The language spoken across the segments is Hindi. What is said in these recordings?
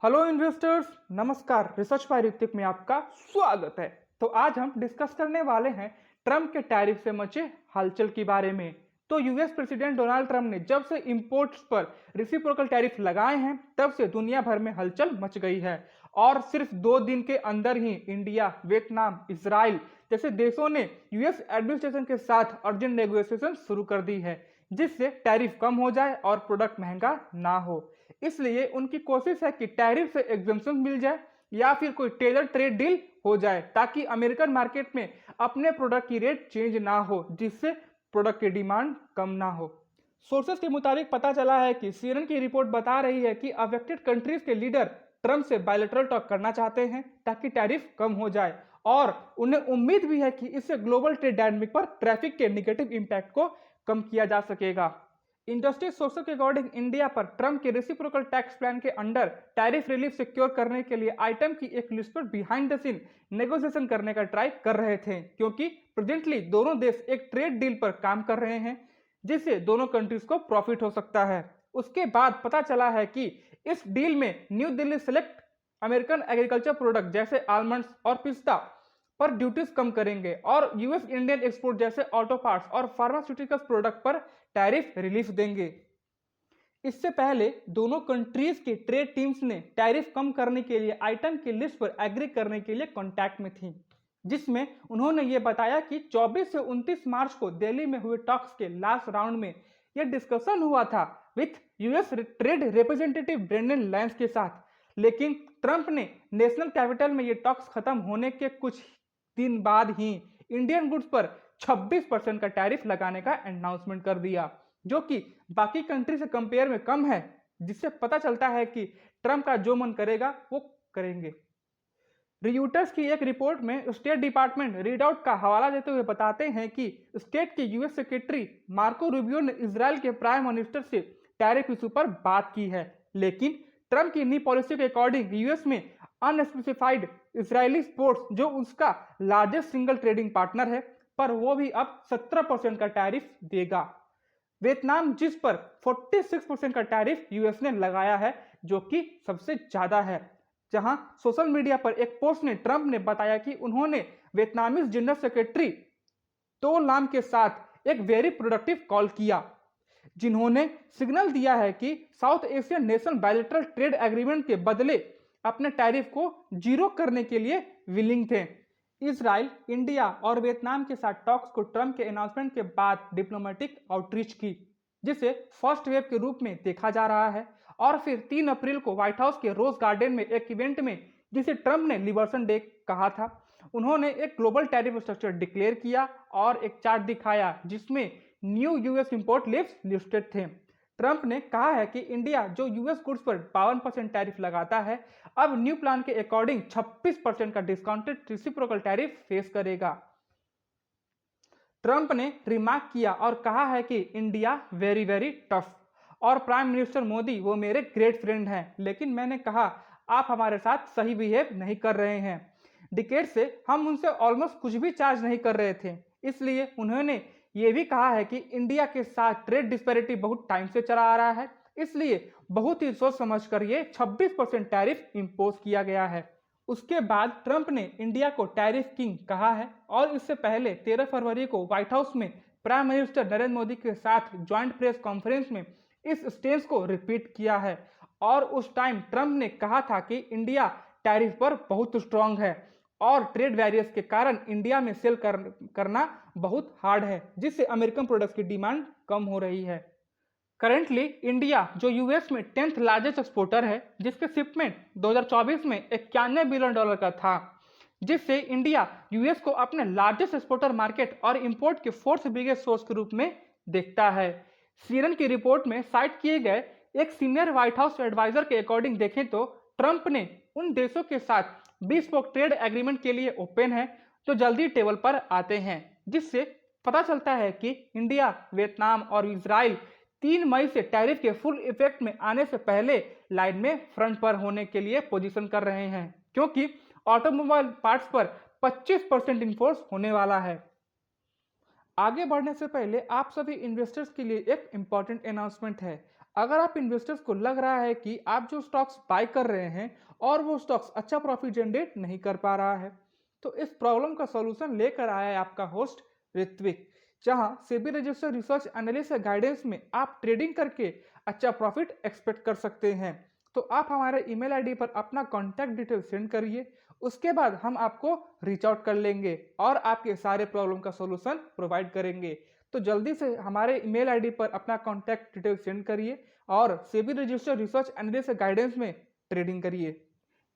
हेलो इन्वेस्टर्स, नमस्कार। रिसर्च बाय ऋतिक में आपका स्वागत है। तो आज हम डिस्कस करने वाले हैं ट्रम्प के टैरिफ से मचे हलचल के बारे में। तो यूएस प्रेसिडेंट डोनाल्ड ट्रम्प ने जब से इंपोर्ट्स पर रेसिप्रोकल टैरिफ लगाए हैं तब से दुनिया भर में हलचल मच गई है और सिर्फ 2 दिन के अंदर ही इंडिया, वियतनाम, इजराइल जैसे देशों ने यूएस एडमिनिस्ट्रेशन के साथ अर्जेंट नेगोशिएशन शुरू कर दी है जिससे टैरिफ कम हो जाए और प्रोडक्ट महंगा ना हो। इसलिए उनकी कोशिश है कि टैरिफ से एग्जम्पशन मिल जाए या फिर कोई टेलर ट्रेड डील हो जाए ताकि अमेरिकन मार्केट में अपने प्रोडक्ट की रेट चेंज ना हो, जिससे प्रोडक्ट की डिमांड कम ना हो। सोर्सेस के मुताबिक पता चला है कि सीएनएन की रिपोर्ट बता रही है कि अफेक्टेड कंट्रीज के लीडर ट्रम्प से बायलैटरल टॉक करना चाहते हैं ताकि टैरिफ कम हो जाए और उन्हें उम्मीद भी है कि इससे ग्लोबल ट्रेड डायनामिक पर ट्रैफिक के निगेटिव इंपैक्ट को कम किया जा सकेगा। इंडस्ट्री सोर्सेस के अकॉर्डिंग इंडिया पर ट्रम्प के रेसिप्रोकल टैक्स प्लान के अंडर टैरिफ रिलीफ सिक्योर करने के लिए आइटम की एक लिस्ट पर बिहाइंड द सीन नेगोशिएशन करने का ट्राई कर रहे थे, क्योंकि प्रेजेंटली दोनों देश एक ट्रेड डील पर काम कर रहे हैं जिससे दोनों कंट्रीज को प्रॉफिट हो सकता है। उसके बाद पता चला है कि इस डील में new Delhi select American agriculture product जैसे आलमंड्स और पिस्ता पर ड्यूटीज कम करेंगे और यूएस इंडियन एक्सपोर्ट जैसे ऑटो पार्ट्स और फार्मास्यूटिकल्स प्रोडक्ट पर टैरिफ रिलीफ देंगे। इससे पहले दोनों कंट्रीज की ट्रेड टीम्स ने टैरिफ कम करने के लिए आइटम की लिस्ट पर एग्री करने के लिए कांटेक्ट में थी, जिसमें उन्होंने ये बताया कि 24 से 29 मार्च को दिल्ली में हुए टॉक्स के लास्ट राउंड में यह डिस्कशन हुआ था with US trade representative Brendan Lyons के साथ, लेकिन ट्रंप ने नेशनल कैपिटल में ये टॉक्स खत्म होने के कुछ दिन बाद ही इंडियन गुड्स पर 26% का टैरिफ लगाने का अनाउंसमेंट कर दिया, जो कि बाकी कंट्री से कंपेयर में कम है, जिससे पता चलता है कि ट्रंप का जो मन करेगा वो करेंगे। रियूटर्स की एक रिपोर्ट में स्टेट डिपार्टमेंट रीड आउट का हवाला देते हुए बताते हैं कि स्टेट के यूएस सेक्रेटरी मार्को रूबियो ने इजराइल के प्राइम मिनिस्टर से टैरिफ इशू पर बात की है, लेकिन ट्रंप की नई पॉलिसी के अकॉर्डिंग यूएस में अनस्पेसिफाइड इजरायली स्पोर्ट्स जो उसका लार्जेस्ट सिंगल ट्रेडिंग पार्टनर है पर वो भी अब 17% का टैरिफ देगा। वियतनाम जिस पर 46% का टैरिफ यूएस ने लगाया है, जो कि सबसे ज्यादा है। जहां सोशल मीडिया पर एक पोस्ट में ट्रंप ने बताया कि उन्होंने वियतनामीज जनरल सेक्रेटरी तो लाम के साथ एक वेरी प्रोडक्टिव कॉल किया, जिन्होंने सिग्नल दिया है कि south Asian nation bilateral trade agreement के बदले अपने टैरिफ को जीरो करने के लिए विलिंग थे। इजराइल, इंडिया और वियतनाम के साथ टॉक्स को ट्रंप के अनाउंसमेंट के बाद डिप्लोमेटिक आउटरीच की, जिसे फर्स्ट वेव के रूप में देखा जा रहा है। और फिर 3 अप्रैल को व्हाइट हाउस के रोज गार्डन में एक इवेंट में, जिसे ट्रंप ने लिबर्सन डे कहा था, उन्होंने एक ग्लोबल टैरिफ स्ट्रक्चर डिक्लेयर किया और एक चार्ट दिखाया जिसमें new US import list listed थे। ट्रंप ने कहा है कि इंडिया जो यूएस गुड्स पर 52% टैरिफ लगाता है, अब न्यू प्लान के अकॉर्डिंग 26% का डिस्काउंटेड रेसिप्रोकल टैरिफ फेस करेगा। ट्रंप ने रिमार्क किया और कहा है कि इंडिया वेरी वेरी टफ और प्राइम मिनिस्टर मोदी वो मेरे ग्रेट फ्रेंड हैं, लेकिन मैंने कहा आप हमारे साथ सही बिहेव नहीं कर रहे हैं। डिकेड से हम उनसे ऑलमोस्ट कुछ भी चार्ज नहीं कर रहे थे, इसलिए उन्होंने ये भी कहा है कि इंडिया के साथ ट्रेड डिस्पैरिटी बहुत टाइम से चला आ रहा है, इसलिए बहुत ही सोच समझकर ये 26% टैरिफ इंपोज किया गया है। उसके बाद ट्रंप ने इंडिया को टैरिफ किंग कहा है और इससे पहले 13 फरवरी को व्हाइट हाउस में प्राइम मिनिस्टर नरेंद्र मोदी के साथ ज्वाइंट प्रेस कॉन्फ्रेंस में इस स्टेंस को रिपीट किया है और उस टाइम ट्रंप ने कहा था कि इंडिया टैरिफ पर बहुत स्ट्रांग है और ट्रेड बैरियर्स के कारण इंडिया में सेल करना बहुत हार्ड है, जिससे अमेरिकन प्रोडक्ट्स की डिमांड कम हो रही है। करेंटली इंडिया जो यूएस में 10th लार्जेस्ट एक्सपोर्टर है, जिसके शिपमेंट 2024 में $91 बिलियन का था, जिससे इंडिया यूएस को अपने लार्जेस्ट एक्सपोर्टर मार्केट और इंपोर्ट के 4th बिगेस्ट सोर्स के रूप में देखता है। सीएनएन की रिपोर्ट में साइट किए गए एक सीनियर व्हाइट हाउस एडवाइजर के अकॉर्डिंग देखें तो ट्रंप ने उन देशों के साथ bespoke ट्रेड एग्रीमेंट के लिए ओपन है जो जल्दी टेबल पर आते हैं, जिससे पता चलता है कि इंडिया, वियतनाम और इजराइल 3 मई से टैरिफ के फुल इफेक्ट में आने से पहले लाइन में फ्रंट पर होने के लिए पोजीशन कर रहे हैं, क्योंकि ऑटोमोबाइल पार्ट्स पर 25% इन्फोर्स होने वाला है। आगे बढ़ने से पहले आप सभी इन्वेस्टर्स के लिए एक इंपॉर्टेंट अनाउंसमेंट है। अगर आप इन्वेस्टर्स को लग रहा है कि आप जो स्टॉक्स बाय कर रहे हैं और वो स्टॉक्स अच्छा प्रॉफिट जनरेट नहीं कर पा रहा है, तो इस प्रॉब्लम का सॉल्यूशन लेकर आया है आपका होस्ट ऋत्विक, जहां SEBI registered research analyst guidance में आप ट्रेडिंग करके अच्छा प्रॉफिट एक्सपेक्ट कर सकते हैं। तो आप हमारे ईमेल आईडी पर अपना कॉन्टैक्ट डिटेल सेंड करिए, उसके बाद हम आपको रीच आउट कर लेंगे और आपके सारे प्रॉब्लम का सॉल्यूशन प्रोवाइड करेंगे। तो जल्दी से हमारे ईमेल आईडी पर अपना कॉन्टैक्ट डिटेल सेंड करिए और SEBI registered research analyst guidance में ट्रेडिंग करिए।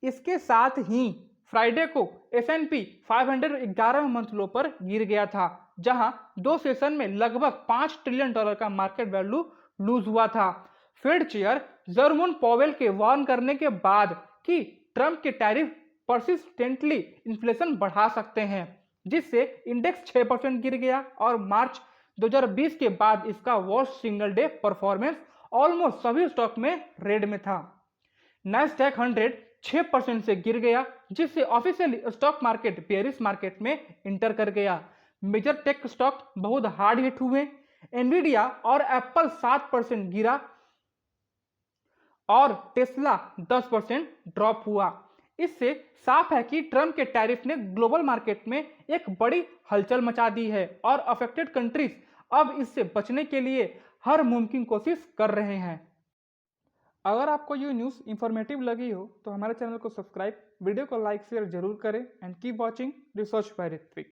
इसके साथ ही फ्राइडे को S&P 500 11 मंथ लो पर गिर गया था, जहां 2 सेशन में लगभग $5 ट्रिलियन का मार्केट वैल्यू लूज हुआ था। फेड चेयर जर्मन पॉवेल के वार्न करने के बाद कि ट्रंप के टैरिफ परसिस्टेंटली इन्फ्लेशन बढ़ा सकते हैं, जिससे इंडेक्स 6% गिर गया और मार्च 2020 के बाद इसका worst single day performance almost सभी स्टॉक में रेड में था। नैस्डैक 100 6% से गिर गया, जिससे officially stock market bearish market में इंटर कर गया। मेजर टेक स्टॉक बहुत हार्ड हिट हुए। एनवीडिया और एप्पल 7% गिरा और टेस्ला 10% ड्रॉप हुआ। इससे साफ है कि ट्रंप के टैरिफ ने ग्लोबल मार्केट में एक बड़ी हलचल मचा दी है और अफेक्टेड कंट्रीज अब इससे बचने के लिए हर मुमकिन कोशिश कर रहे हैं। अगर आपको ये न्यूज़ इंफॉर्मेटिव लगी हो तो हमारे चैनल को सब्सक्राइब, वीडियो को लाइक शेयर जरूर करें and keep watching research by Ritwik.